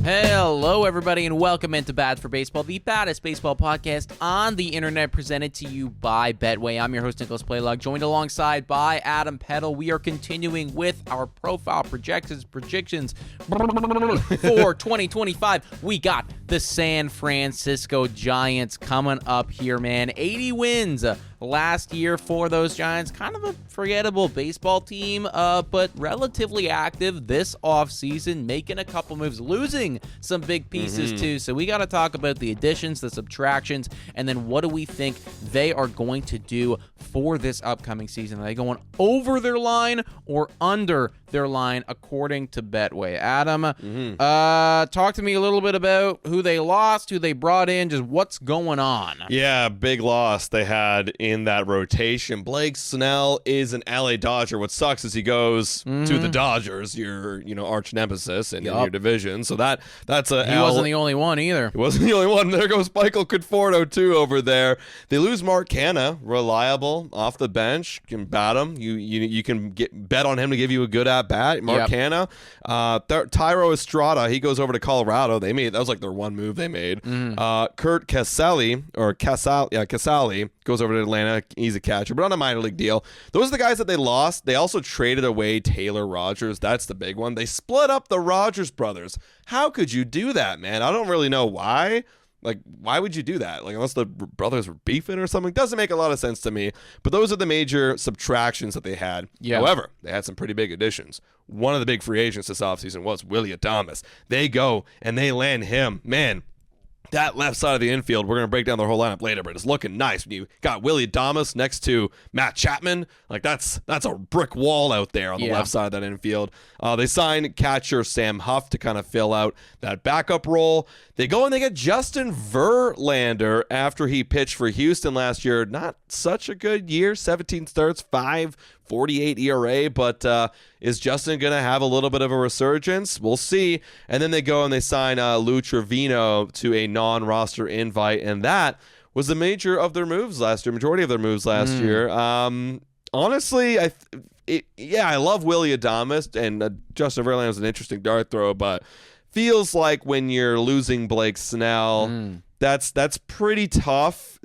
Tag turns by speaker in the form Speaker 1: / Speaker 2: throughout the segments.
Speaker 1: Hello, everybody, and welcome into Bad for Baseball, the baddest baseball podcast on the internet, presented to you by Betway. I'm your host, Nicholas Playlog, joined alongside by Adam Peddle. We are continuing with our profile predictions for 2025. We got the San Francisco Giants coming up here, man. 80 wins last year for those Giants. Kind of a forgettable baseball team, but relatively active this offseason, making a couple moves, losing some big pieces too. So we got to talk about the additions, the subtractions, and then what do we think they are going to do for this upcoming season? Are they going over their line or under their line according to Betway? Adam, talk to me a little bit about who they lost, who they brought in, just what's going on.
Speaker 2: Yeah, big loss they had in that rotation. Blake Snell is an LA Dodger. What sucks is he goes to the Dodgers, your arch nemesis in your division. So that's a
Speaker 1: he wasn't the only one either.
Speaker 2: He wasn't the only one. There goes Michael Conforto too over there. They lose Mark Canha, reliable off the bench, can bat him. You can bet on him to give you a good at bat. Mark Canha, Thairo Estrada, he goes over to Colorado. That was like their one move they made. Kurt Casali goes over to Atlanta. He's a catcher, but on a minor league deal. Those are the guys that they lost. They also traded away Taylor Rogers. That's the big one. They split up the Rogers brothers. How could you do that, man? I don't really know why. Like, why would you do that? Like, unless the brothers were beefing or something. Doesn't make a lot of sense to me. But those are the major subtractions that they had. Yeah. However, they had some pretty big additions. One of the big free agents this offseason was Willy Adames. They go and they land him. Man, that left side of the infield, we're going to break down their whole lineup later, but it's looking nice when you got Willy Adames next to Matt Chapman. Like, that's a brick wall out there on the left side of that infield. They signed catcher Sam Huff to kind of fill out that backup role. They go and they get Justin Verlander after he pitched for Houston last year. Not such a good year, 17 starts, 5.48 ERA, but is Justin going to have a little bit of a resurgence? We'll see. And then they go and they sign Lou Trevino to a non-roster invite, and that was the majority of their moves last year. Honestly, I love Willy Adames, and Justin Verlander is an interesting dart throw, but feels like when you're losing Blake Snell, that's pretty tough.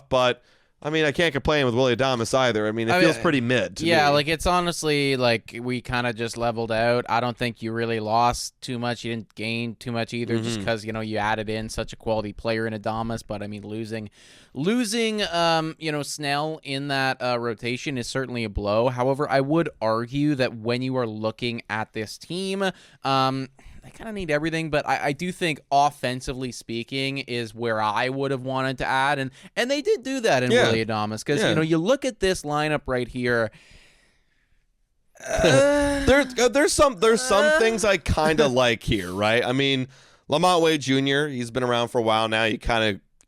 Speaker 2: But I mean, I can't complain with Willy Adames either. I mean, it feels pretty mid to me.
Speaker 1: Like, it's honestly like we kind of just leveled out. I don't think you really lost too much. You didn't gain too much either, just because you added in such a quality player in Adames. But I mean, losing Snell in that rotation is certainly a blow. However, I would argue that when you are looking at this team, they kind of need everything, but I do think offensively speaking is where I would have wanted to add, and they did do that in Willy Adames, because you look at this lineup right here.
Speaker 2: There's some things I kind of like here, right? I mean, Lamont Wade Jr., he's been around for a while now.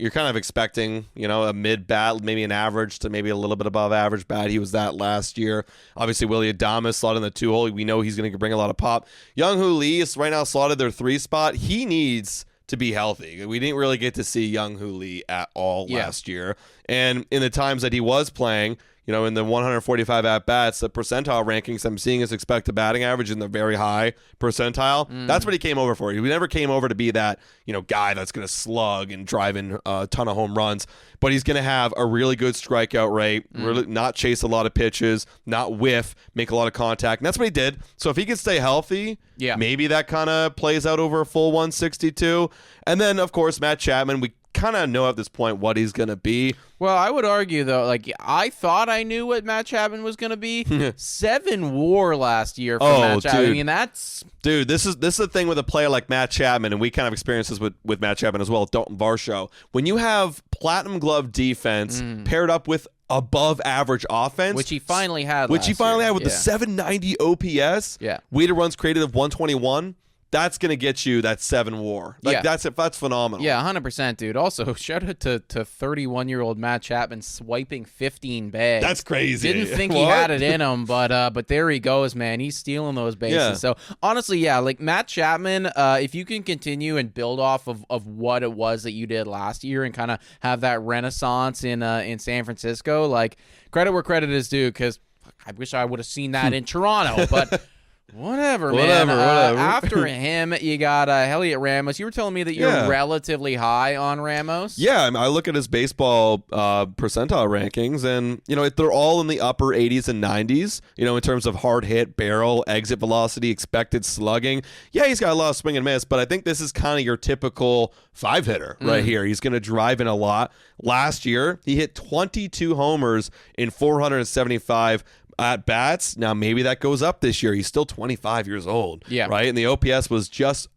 Speaker 2: You're kind of expecting, a mid bat, maybe an average to maybe a little bit above average bat. He was that last year. Obviously, Willy Adames slotted in the 2-hole. We know he's going to bring a lot of pop. Young-Hoo Lee is right now slotted their 3 spot. He needs to be healthy. We didn't really get to see Young-Hoo Lee at all last year. And in the times that he was playing, in the 145 at-bats, the percentile rankings I'm seeing his expected batting average in the very high percentile. That's what he came over for. He never came over to be that, guy that's going to slug and drive in a ton of home runs. But he's going to have a really good strikeout rate, really not chase a lot of pitches, not whiff, make a lot of contact. And that's what he did. So if he can stay healthy, maybe that kind of plays out over a full 162. And then, of course, Matt Chapman, we kind of know at this point what he's going to be.
Speaker 1: Well, I would argue, though, like, I thought I knew what Matt Chapman was going to be. 7 WAR last year for Matt Chapman.
Speaker 2: Dude.
Speaker 1: I mean, that's...
Speaker 2: Dude, this is the thing with a player like Matt Chapman, and we kind of experienced this with Matt Chapman as well at Dalton Varsho. When you have platinum glove defense paired up with above average offense,
Speaker 1: which he finally had
Speaker 2: with the 790 OPS, weighted runs created of 121, that's going to get you that 7 WAR. That's phenomenal.
Speaker 1: Yeah, 100%, dude. Also, shout out to 31-year-old Matt Chapman swiping 15 bags.
Speaker 2: That's crazy.
Speaker 1: Didn't think he had it in him, but there he goes, man. He's stealing those bases. Yeah. So, honestly, like Matt Chapman, if you can continue and build off of what it was that you did last year and kind of have that renaissance in San Francisco, like, credit where credit is due, because I wish I would have seen that in Toronto, but... Whatever, man. After him, you got Elliot Ramos. You were telling me that you're relatively high on Ramos.
Speaker 2: Yeah, I look at his baseball percentile rankings, and they're all in the upper 80s and 90s. In terms of hard hit, barrel, exit velocity, expected slugging. Yeah, he's got a lot of swing and miss, but I think this is kind of your typical 5-hitter right here. He's going to drive in a lot. Last year, he hit 22 homers in 475 at bats. Now maybe that goes up this year. He's still 25 years old, right? And the OPS was just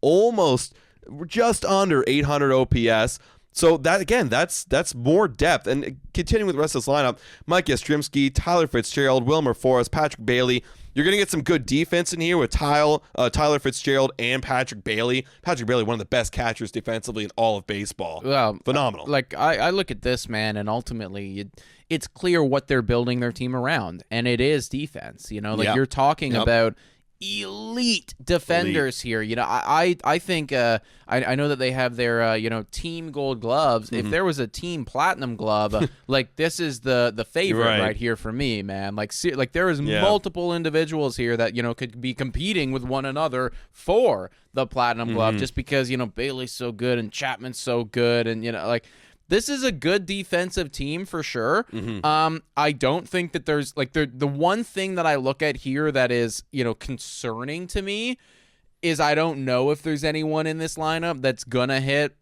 Speaker 2: under 800 OPS. So that's more depth. And continuing with the rest of this lineup, Mike Yastrzemski, Tyler Fitzgerald, Wilmer Forrest, Patrick Bailey. You're going to get some good defense in here with Tyler Fitzgerald and Patrick Bailey. Patrick Bailey, one of the best catchers defensively in all of baseball. Well, phenomenal.
Speaker 1: I look at this, man, and ultimately it's clear what they're building their team around, and it is defense. You're talking about elite defenders here. I think I know that they have their team gold gloves. If there was a team platinum glove, this is the favorite right here for me, man. There is multiple individuals here that could be competing with one another for the platinum glove, just because Bailey's so good and Chapman's so good, and this is a good defensive team for sure. I don't think that there's the one thing that I look at here that is, concerning to me is I don't know if there's anyone in this lineup that's going to hit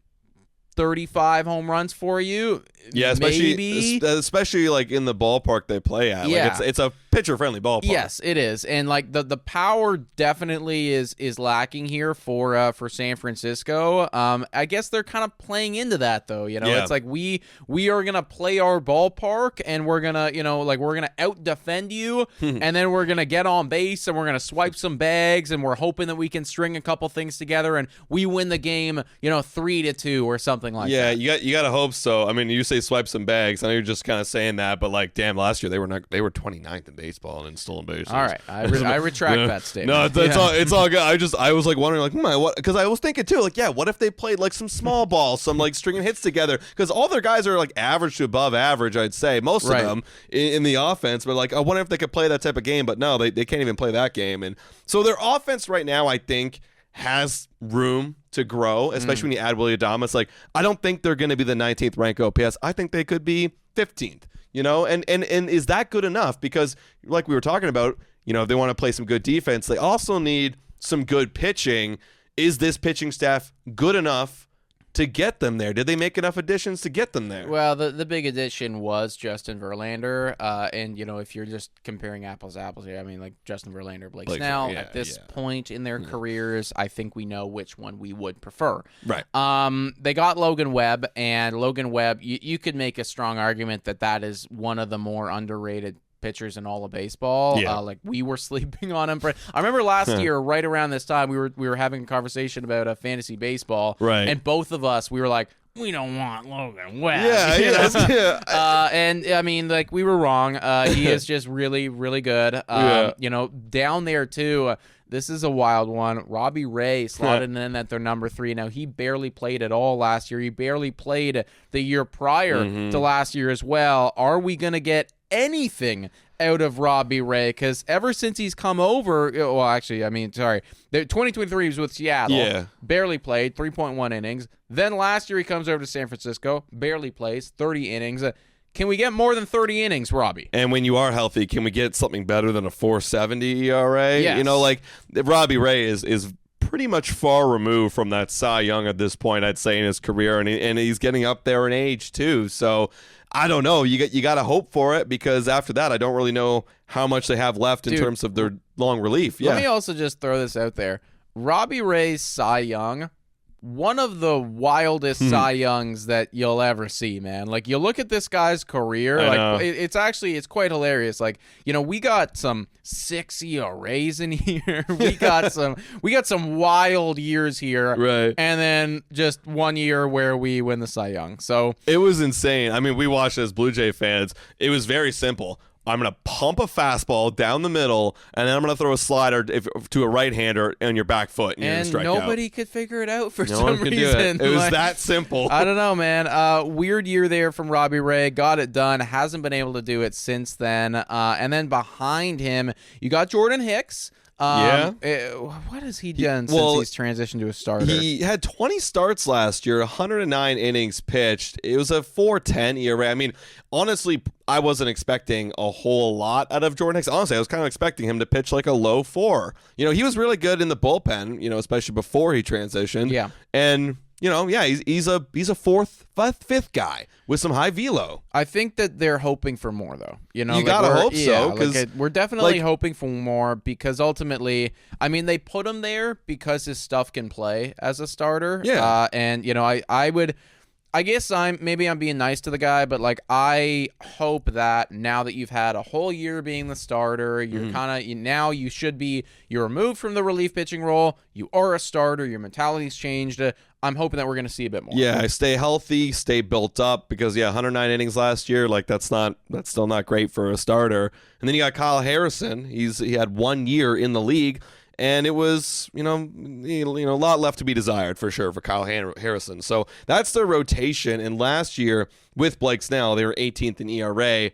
Speaker 1: 35 home runs for you.
Speaker 2: Yeah, especially in the ballpark they play at. It's a pitcher-friendly ballpark.
Speaker 1: Yes, it is. And the power definitely is lacking here for San Francisco. I guess they're kind of playing into that though, It's like we are going to play our ballpark, and we're going to, we're going to out-defend you, and then we're going to get on base, and we're going to swipe some bags, and we're hoping that we can string a couple things together and we win the game, 3-2 or something like that.
Speaker 2: Yeah, you got to hope so. I mean, you say swipe some bags. I know you're just kind of saying that, but damn, last year they were 29th in baseball and in stolen bases.
Speaker 1: All right, I retract that statement.
Speaker 2: No, it's all good. I was wondering what, because I was thinking too, what if they played some small ball, some stringing hits together, because all their guys are average to above average, I'd say, most of them in the offense, but I wonder if they could play that type of game, but no, they can't even play that game. And so their offense right now, I think, has room to grow, especially when you add Willy Adames. I don't think they're going to be the 19th ranked OPS. I think they could be 15th, and is that good enough? Because like we were talking about, if they want to play some good defense, they also need some good pitching. Is this pitching staff good enough to get them there? Did they make enough additions to get them there?
Speaker 1: Well, the big addition was Justin Verlander, and if you're just comparing apples to apples here, I mean, Justin Verlander, Blake Snell, at this point in their careers, I think we know which one we would prefer.
Speaker 2: Right.
Speaker 1: They got Logan Webb, and Logan Webb, you could make a strong argument that is one of the more underrated pitchers in all of baseball. We were sleeping on him. I remember last year, right around this time, we were having a conversation about fantasy baseball,
Speaker 2: right?
Speaker 1: And both of us, we were like, we don't want Logan Webb. And I mean, we were wrong. He is just really, really good. Down there too. This is a wild one. Robbie Ray slotted in at their number 3. Now, he barely played at all last year. He barely played the year prior to last year as well. Are we going to get anything out of Robbie Ray? Because ever since he's come over, 2023 he was with Seattle, barely played, 3.1 innings. Then last year he comes over to San Francisco, barely plays, 30 innings. Can we get more than 30 innings, Robbie?
Speaker 2: And when you are healthy, can we get something better than a 4.70 ERA?
Speaker 1: Yes.
Speaker 2: Robbie Ray is pretty much far removed from that Cy Young at this point, I'd say, in his career, and he's getting up there in age too. So I don't know. You got to hope for it, because after that, I don't really know how much they have left in terms of their long relief.
Speaker 1: Let me also just throw this out there. Robbie Ray's Cy Young, one of the wildest Cy Youngs that you'll ever see, man. You look at this guy's career, it's quite hilarious. We got some 6 ERAs in here. we got some wild years here,
Speaker 2: right?
Speaker 1: And then just 1 year where we win the Cy Young. So
Speaker 2: it was insane. I mean, we watched as Blue Jay fans. It was very simple. I'm going to pump a fastball down the middle, and then I'm going to throw a slider to a right-hander on your back foot, and you're going to strike out.
Speaker 1: Nobody could figure it out for some reason.
Speaker 2: It was that simple.
Speaker 1: I don't know, man. Weird year there from Robbie Ray. Got it done. Hasn't been able to do it since then. And then behind him, you got Jordan Hicks. What has he done since he's transitioned to a starter?
Speaker 2: He had 20 starts last year, 109 innings pitched. It was a 4.10 ERA. I mean, honestly, I wasn't expecting a whole lot out of Jordan Hicks. Honestly, I was kind of expecting him to pitch like a low 4. He was really good in the bullpen, especially before he transitioned.
Speaker 1: Yeah.
Speaker 2: And he's a fourth, fifth guy with some high velo.
Speaker 1: I think that they're hoping for more, though.
Speaker 2: You gotta hope so, because
Speaker 1: we're definitely hoping for more. Because ultimately, I mean, they put him there because his stuff can play as a starter.
Speaker 2: Yeah,
Speaker 1: I guess I'm being nice to the guy, but I hope that now that you've had a whole year being the starter, you're you're removed from the relief pitching role. You are a starter. Your mentality's changed. I'm hoping that we're going to see a bit more.
Speaker 2: Yeah, stay healthy, stay built up, because 109 innings last year, that's still not great for a starter. And then you got Kyle Harrison. He had 1 year in the league. And it was, a lot left to be desired for sure for Kyle Harrison. So that's their rotation. And last year with Blake Snell, they were 18th in ERA.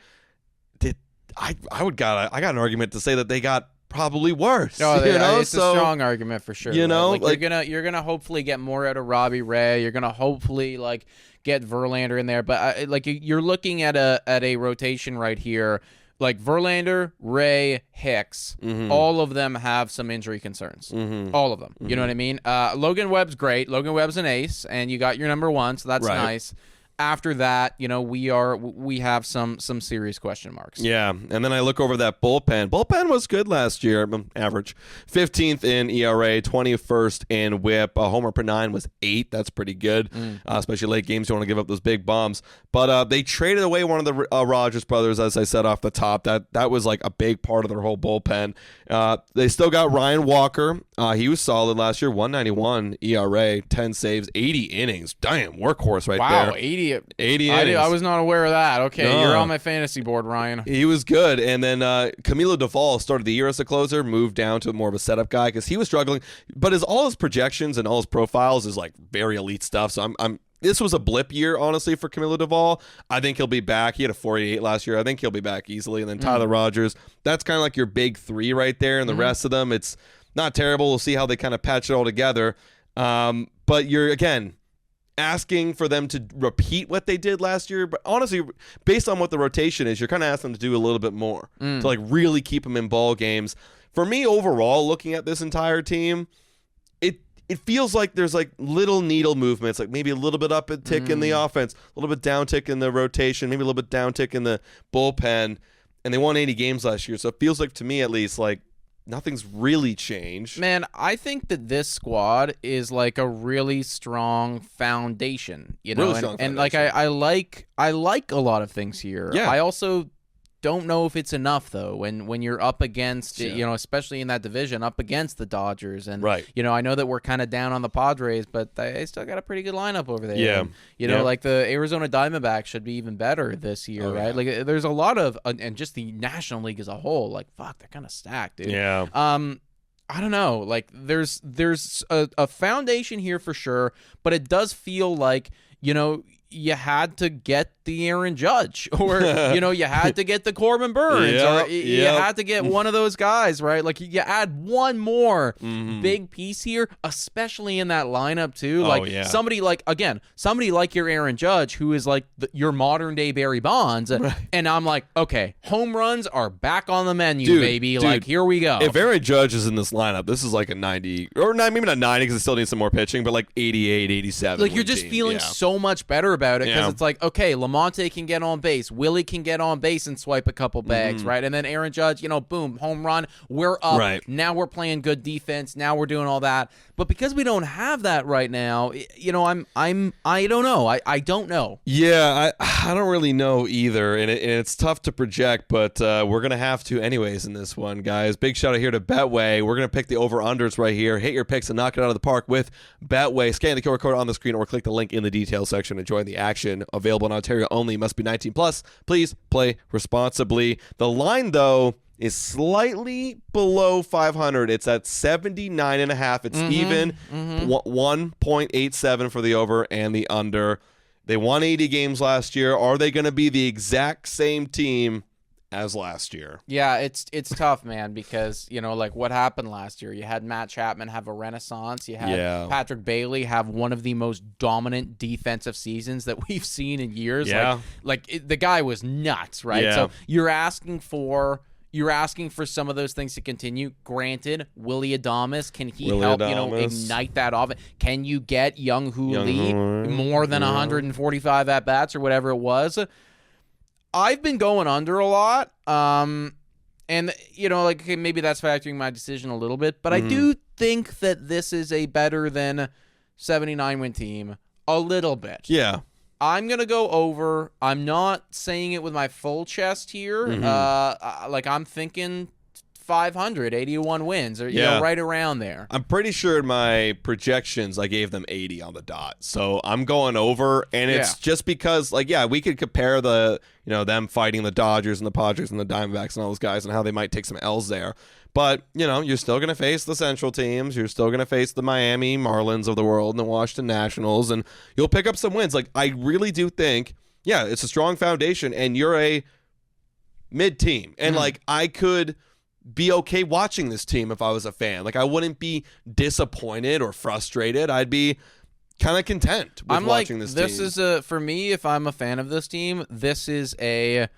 Speaker 2: I got an argument to say that they got probably worse.
Speaker 1: No, it's a strong argument for sure. You're gonna hopefully get more out of Robbie Ray. You're gonna hopefully get Verlander in there. But you're looking at a rotation right here. Verlander, Ray, Hicks, all of them have some injury concerns. All of them. You know what I mean? Logan Webb's great. Logan Webb's an ace, and you got your number one, so that's nice. After that, we have some serious question marks.
Speaker 2: Yeah, and then I look over that bullpen. Bullpen was good last year, average. 15th in ERA, 21st in WHIP. A homer per 9 was 8. That's pretty good, especially late games. You don't want to give up those big bombs. But they traded away one of the Rogers brothers, as I said off the top. That was a big part of their whole bullpen. They still got Ryan Walker. He was solid last year, 191 ERA, 10 saves, 80 innings. Damn, workhorse there.
Speaker 1: Wow, 80 innings. I was not aware of that. Okay, You're on my fantasy board, Ryan.
Speaker 2: He was good. And then Camilo Duvall started the year as a closer, moved down to more of a setup guy because he was struggling. But all his projections and all his profiles is very elite stuff. So this was a blip year, honestly, for Camilo Duvall. I think he'll be back. He had a 4.88 last year. I think he'll be back easily. And then Tyler Rogers, that's kind of your big three right there. And the rest of them, it's not terrible. We'll see how they kind of patch it all together. But you're, again, asking for them to repeat what they did last year. But honestly, based on what the rotation is, you're kind of asking them to do a little bit more to really keep them in ball games. For me, overall, looking at this entire team, it feels like there's little needle movements, maybe a little bit up a tick in the offense, a little bit down tick in the rotation, maybe a little bit down tick in the bullpen. And they won 80 games last year. So it feels to me at least, nothing's really changed.
Speaker 1: Man, I think that this squad is a really strong foundation,
Speaker 2: Really strong
Speaker 1: and
Speaker 2: foundation.
Speaker 1: I like a lot of things here.
Speaker 2: Yeah.
Speaker 1: I also don't know if it's enough though when you're up against especially in that division, up against the Dodgers, and I know that we're kind of down on the Padres, but they still got a pretty good lineup over there.
Speaker 2: Yeah.
Speaker 1: And, the Arizona Diamondbacks should be even better this year, right?
Speaker 2: Yeah.
Speaker 1: There's a lot of and just the National League as a whole, fuck, they're kind of stacked, dude.
Speaker 2: Yeah.
Speaker 1: I don't know. There's a foundation here for sure, but it does feel you had to get the Aaron Judge, or you had to get the Corbin Burns, or you had to get one of those guys, right? You add one more big piece here, especially in that lineup too. Somebody somebody like your Aaron Judge, who is your modern day Barry Bonds, and I'm okay, home runs are back on the menu, baby. Here we go.
Speaker 2: If Aaron Judge is in this lineup, this is a 90, or maybe not 90 because it still needs some more pitching, but 88, 87.
Speaker 1: You're just feeling so much better about it because it's okay, Lamonte can get on base, Willie can get on base and swipe a couple bags, right? And then Aaron Judge, boom, home run, we're up.
Speaker 2: Right.
Speaker 1: Now we're playing good defense. Now we're doing all that. But because we don't have that right now, I don't know. I don't know.
Speaker 2: Yeah, I don't really know either, and it's tough to project, but we're gonna have to anyways in this one, guys. Big shout out here to Betway. We're gonna pick the over/unders right here. Hit your picks and knock it out of the park with Betway. Scan the QR code on the screen or click the link in the details section and join the action. Available in Ontario only. Must be 18 plus. Please play responsibly. The line though is slightly below 500. It's at 79.5. It's even 1.87 for the over and the under. They won 80 games last year. Are they going to be the exact same team as last year.
Speaker 1: Yeah, it's tough, man, because, like what happened last year? You had Matt Chapman have a renaissance. You had Patrick Bailey have one of the most dominant defensive seasons that we've seen in years.
Speaker 2: Yeah.
Speaker 1: The guy was nuts, right?
Speaker 2: Yeah.
Speaker 1: So you're asking for some of those things to continue. Granted, Willy Adames, can he help, ignite that offense? Can you get Young Hoo Lee more than 145 at-bats or whatever it was? I've been going under a lot, and, maybe that's factoring my decision a little bit, but I do think that this is a better than 79-win team a little bit.
Speaker 2: Yeah.
Speaker 1: I'm going to go over. I'm not saying it with my full chest here. I'm thinking 500, 81 wins, or right around there.
Speaker 2: I'm pretty sure in my projections I gave them 80 on the dot. So I'm going over, and it's just because, we could compare the, them fighting the Dodgers and the Padres and the Diamondbacks and all those guys and how they might take some L's there. But, you're still going to face the Central teams. You're still going to face the Miami Marlins of the world and the Washington Nationals, and you'll pick up some wins. I really do think, it's a strong foundation, and you're a mid-team. And, I could be okay watching this team if I was a fan. I wouldn't be disappointed or frustrated. I'd be kind of content with watching this team.
Speaker 1: This is for me, if I'm a fan of this team, this is a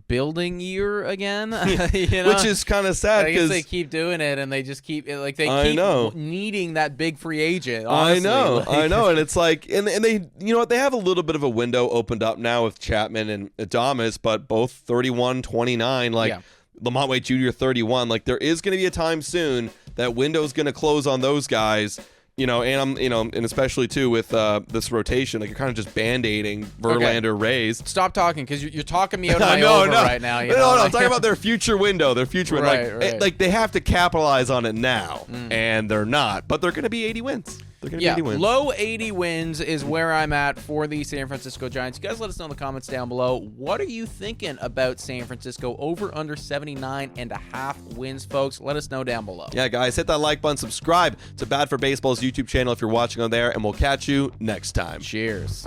Speaker 1: building year again.
Speaker 2: Which is kind of sad because
Speaker 1: they keep doing it, and they just keep needing that big free agent. Honestly.
Speaker 2: I know, and it's and they, they have a little bit of a window opened up now with Chapman and Adames, but both 31, 29, Lamont Wade Jr. 31. There is going to be a time soon that window's going to close on those guys. And I'm, and especially too with this rotation, you're kind of just band-aiding Verlander, Rays.
Speaker 1: Stop talking, because you're talking me out of my over right now.
Speaker 2: No, I'm talking about their future window.
Speaker 1: Right.
Speaker 2: They have to capitalize on it now, and they're not. But they're going to be 80 wins. They're going to be 80 wins.
Speaker 1: Low 80 wins is where I'm at for the San Francisco Giants. You guys let us know in the comments down below. What are you thinking about San Francisco over under 79.5 wins, folks? Let us know down below.
Speaker 2: Yeah, guys, hit that like button. Subscribe to Bad for Baseball's YouTube channel if you're watching on there, and we'll catch you next time.
Speaker 1: Cheers.